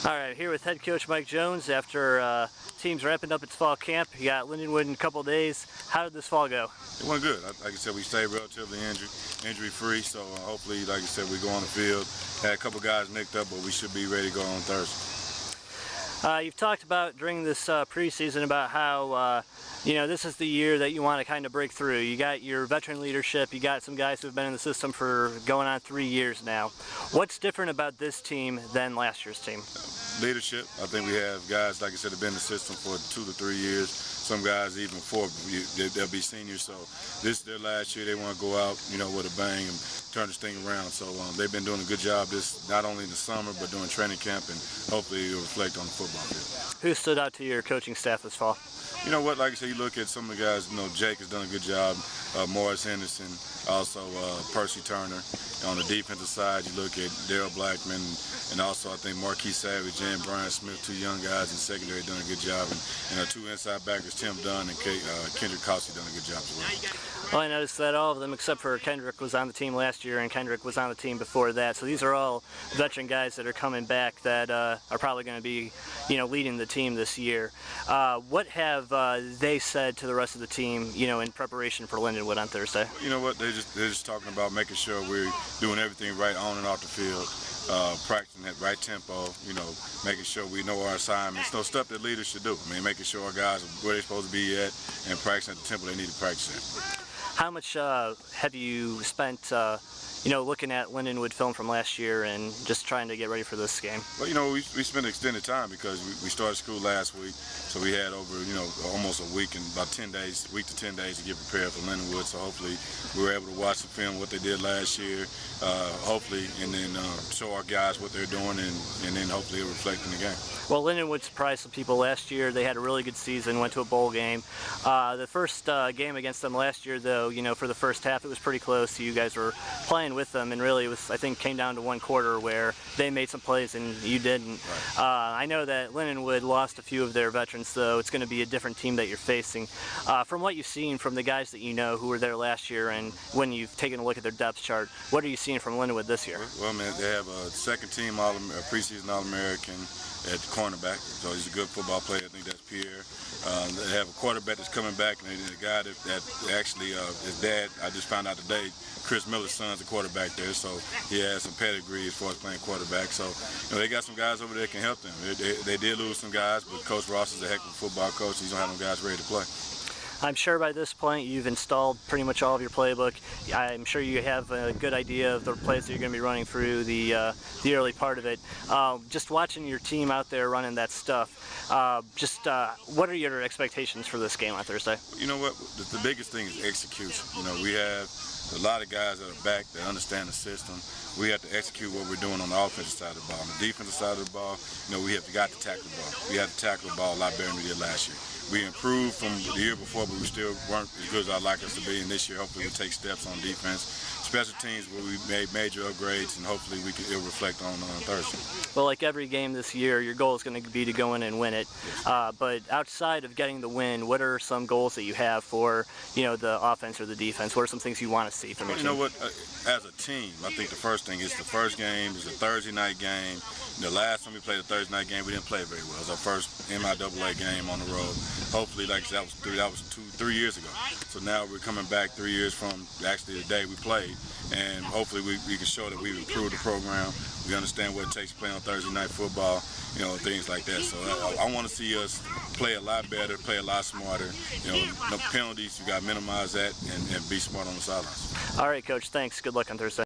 All right, here with head coach Mike Jones after team's wrapping up its fall camp. You got Lindenwood in a couple of days. How did this fall go? It went good. Like I said, we stayed relatively injury-free, so hopefully, like I said, we go on the field. Had a couple guys nicked up, but we should be ready to go on Thursday. You've talked about during this preseason about how this is the year that you want to kind of break through. You got your veteran leadership, you got some guys who have been in the system for going on 3 years now. What's different about this team than last year's team? Leadership. I think we have guys, like I said, have been in the system for 2 to 3 years. Some guys even 4. They'll be seniors. So this is their last year. They want to go out, with a bang and turn this thing around. So they've been doing a good job this not only in the summer but during training camp, and hopefully it'll reflect on the football field. Who stood out to your coaching staff this fall? You know what, like I said, you look at some of the guys, Jake has done a good job, Morris Henderson, also Percy Turner. On the defensive side, you look at Daryl Blackman, and also I think Marquis Savage and Brian Smith, 2 young guys in secondary, done a good job. And our 2 inside backers, Tim Dunn and Kendrick Kosky, done a good job as well. Well, I noticed that all of them except for Kendrick was on the team last year, and Kendrick was on the team before that. So these are all veteran guys that are coming back that are probably going to be, leading the team this year. What have they said to the rest of the team, in preparation for Lindenwood on Thursday? You know what? They're just talking about making sure we're doing everything right on and off the field, practicing at right tempo, making sure we know our assignments, stuff that leaders should do. Making sure our guys are where they're supposed to be at and practicing at the tempo they need to practice at. How much have you spent, looking at Lindenwood film from last year and just trying to get ready for this game? Well, we spent extended time because we started school last week, so we had over, almost a week and about 10 days, week to 10 days to get prepared for Lindenwood. So hopefully we were able to watch the film, what they did last year, hopefully, and then show our guys what they're doing, and then hopefully it'll reflect in the game. Well, Lindenwood surprised some people last year. They had a really good season, went to a bowl game. The first game against them last year, though, for the first half, it was pretty close. You guys were playing with them, and really it was, I think, came down to one quarter where they made some plays and you didn't. Right. I know that Lindenwood lost a few of their veterans, though. It's going to be a different team that you're facing. From what you've seen from the guys that who were there last year, and when you've taken a look at their depth chart, what are you seeing from Lindenwood this year? Well, man, they have a second-team preseason All-American at the cornerback, so he's a good football player. I think that's Pierre. They have a quarterback that's coming back, and the guy that actually his dad, I just found out today, Chris Miller's son's a quarterback there, so he has some pedigree as far as playing quarterback. So they got some guys over there that can help them. They did lose some guys, but Coach Ross is a heck of a football coach. He's gonna have them guys ready to play. I'm sure by this point you've installed pretty much all of your playbook. I'm sure you have a good idea of the plays that you're going to be running through the early part of it. Just watching your team out there running that stuff, what are your expectations for this game on Thursday? You know what? The biggest thing is execution. We have a lot of guys that are back that understand the system. We have to execute what we're doing on the offensive side of the ball. On the defensive side of the ball, we have got to tackle the ball. We have to tackle the ball a lot better than we did last year. We improved from the year before, but we still weren't as good as I'd like us to be. And this year, hopefully, we'll take steps on defense. Special teams where we made major upgrades, and hopefully it'll reflect on Thursday. Well, like every game this year, your goal is going to be to go in and win it. Yes. But outside of getting the win, what are some goals that you have for the offense or the defense? What are some things you want to see from your team? You know what? As a team, I think the first thing is the first game is a Thursday night game. The last time we played a Thursday night game, we didn't play very well. It was our first MIAA game on the road. Hopefully, like I said, that was 3 years ago. So now we're coming back 3 years from actually the day we played, and hopefully we can show that we've improved the program. We understand what it takes to play on Thursday night football, things like that. So I want to see us play a lot better, play a lot smarter. No penalties, you got to minimize that and be smart on the sidelines. All right, Coach, thanks. Good luck on Thursday.